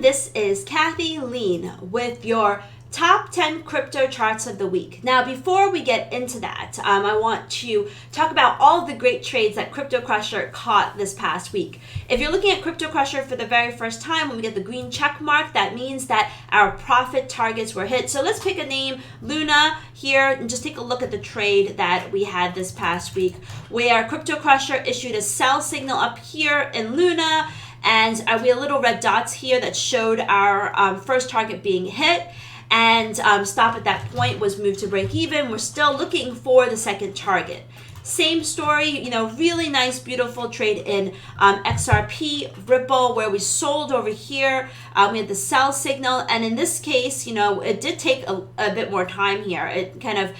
this is Kathy Lean with your top 10 crypto charts of the week. Now, before we get into that, I want to talk about all the great trades that Crypto Crusher caught this past week. If you're looking at Crypto Crusher for the very first time, when we get the green check mark, that means that our profit targets were hit. So let's pick a name, Luna, here, and just take a look at the trade that we had this past week, where Crypto Crusher issued a sell signal up here in Luna, and we had little red dots here that showed our first target being hit. And stop at that point was moved to break even. We're still looking for the second target. Same story, really nice, beautiful trade in XRP, Ripple, where we sold over here. We had the sell signal, and in this case, it did take a bit more time here. It kind of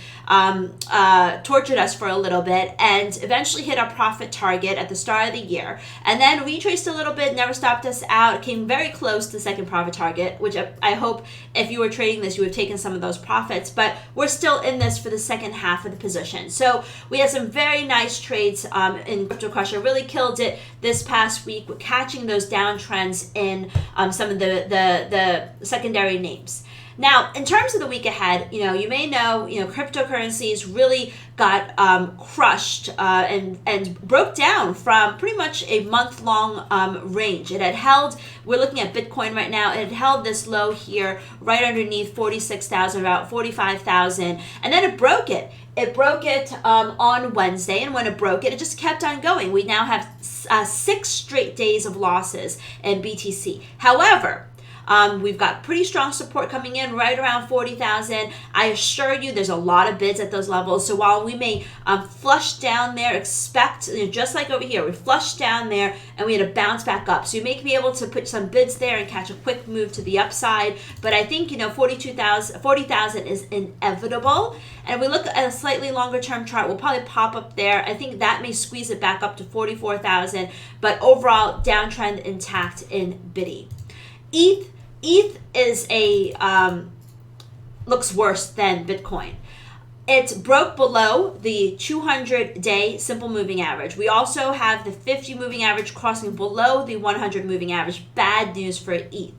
tortured us for a little bit and eventually hit our profit target at the start of the year. And then retraced a little bit, never stopped us out, came very close to the second profit target, which I hope if you were trading this, you would have taken some of those profits. But we're still in this for the second half of the position. So we had some very nice trades in Crypto Crusher. Really killed it this past week with catching those downtrends in some of the secondary names. Now, in terms of the week ahead, you may know, cryptocurrencies really got crushed and broke down from pretty much a month-long range. It had held, we're looking at Bitcoin right now, it had held this low here right underneath 46,000, about 45,000, and then it broke it. It broke it on Wednesday, and when it broke it, it just kept on going. We now have 6 straight days of losses in BTC. However, we've got pretty strong support coming in right around 40,000. I assure you there's a lot of bids at those levels. So while we may flush down there, expect, just like over here, we flushed down there and we had to bounce back up. So you may be able to put some bids there and catch a quick move to the upside. But I think, 40,000 is inevitable. And if we look at a slightly longer term chart, we'll probably pop up there. I think that may squeeze it back up to 44,000. But overall, downtrend intact in BIDI. ETH is looks worse than Bitcoin. It broke below the 200-day simple moving average. We also have the 50 moving average crossing below the 100 moving average. Bad news for ETH.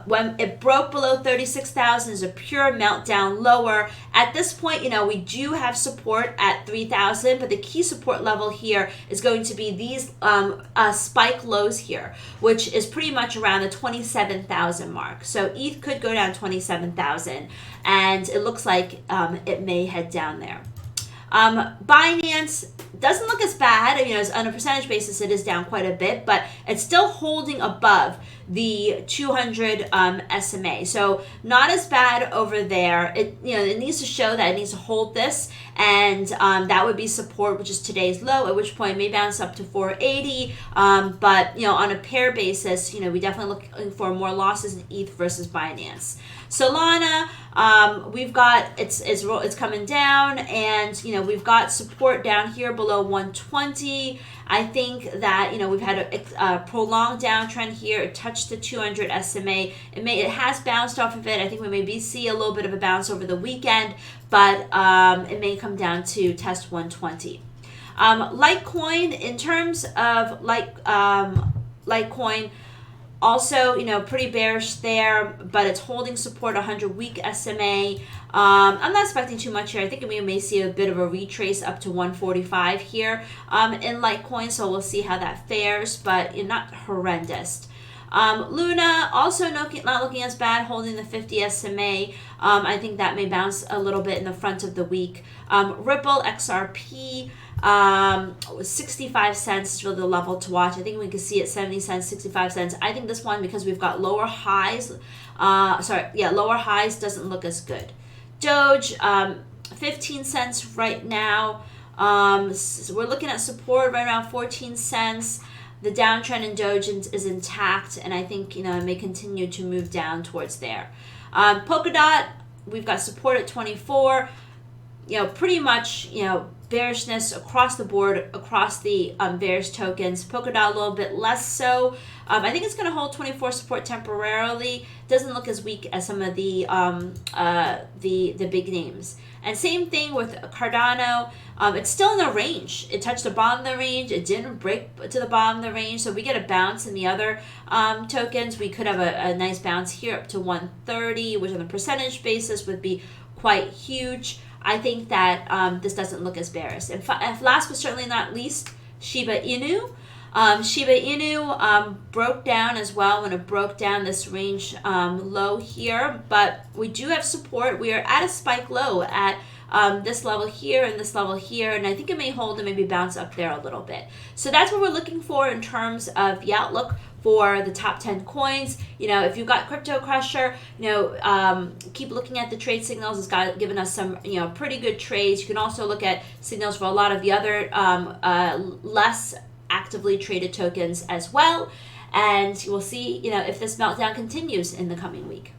When it broke below 36,000 is a pure meltdown lower. At this point, we do have support at 3,000, but the key support level here is going to be these spike lows here, which is pretty much around the 27,000 mark. So ETH could go down 27,000, and it looks like it may head down there. Binance doesn't look as bad. On a percentage basis, it is down quite a bit, but it's still holding above the 200 SMA. So not as bad over there. It needs to show that it needs to hold this, and that would be support, which is today's low, at which point it may bounce up to 480. But on a pair basis, we definitely looking for more losses in ETH versus Binance. Solana, we've got it's coming down, and we've got support down here below 120. I think that we've had a prolonged downtrend here. It touched the 200 SMA. It has bounced off of it. I think we maybe see a little bit of a bounce over the weekend, but it may come down to test 120. Litecoin, in terms of Litecoin. Also, pretty bearish there, but it's holding support 100-week SMA. I'm not expecting too much here. I think we may see a bit of a retrace up to 145 here in Litecoin, so we'll see how that fares, but not horrendous. Luna, also not looking as bad, holding the 50 SMA. I think that may bounce a little bit in the front of the week. Ripple, XRP, 65 cents is really the level to watch. I think we can see it 70 cents, 65 cents. I think this one, because we've got lower highs, lower highs doesn't look as good. Doge, 15 cents right now. So we're looking at support right around 14 cents. The downtrend in Doge is intact, and I think it may continue to move down towards there. Polkadot, we've got support at 24. Pretty much bearishness across the board, across the various tokens. Polkadot a little bit less so. I think it's going to hold 24 support temporarily. Doesn't look as weak as some of the big names. And same thing with Cardano. It's still in the range. It touched the bottom of the range. It didn't break to the bottom of the range. So we get a bounce in the other tokens. We could have a nice bounce here up to 130, which on a percentage basis would be quite huge. I think that this doesn't look as bearish. And last but certainly not least, Shiba Inu. Shiba Inu broke down as well when it broke down this range low here, but we do have support. We are at a spike low at this level here and this level here, and I think it may hold and maybe bounce up there a little bit. So that's what we're looking for in terms of the outlook for the top 10 coins. If you've got Crypto Crusher, keep looking at the trade signals. It's given us some, pretty good trades. You can also look at signals for a lot of the other less actively traded tokens as well. And we'll see, if this meltdown continues in the coming week.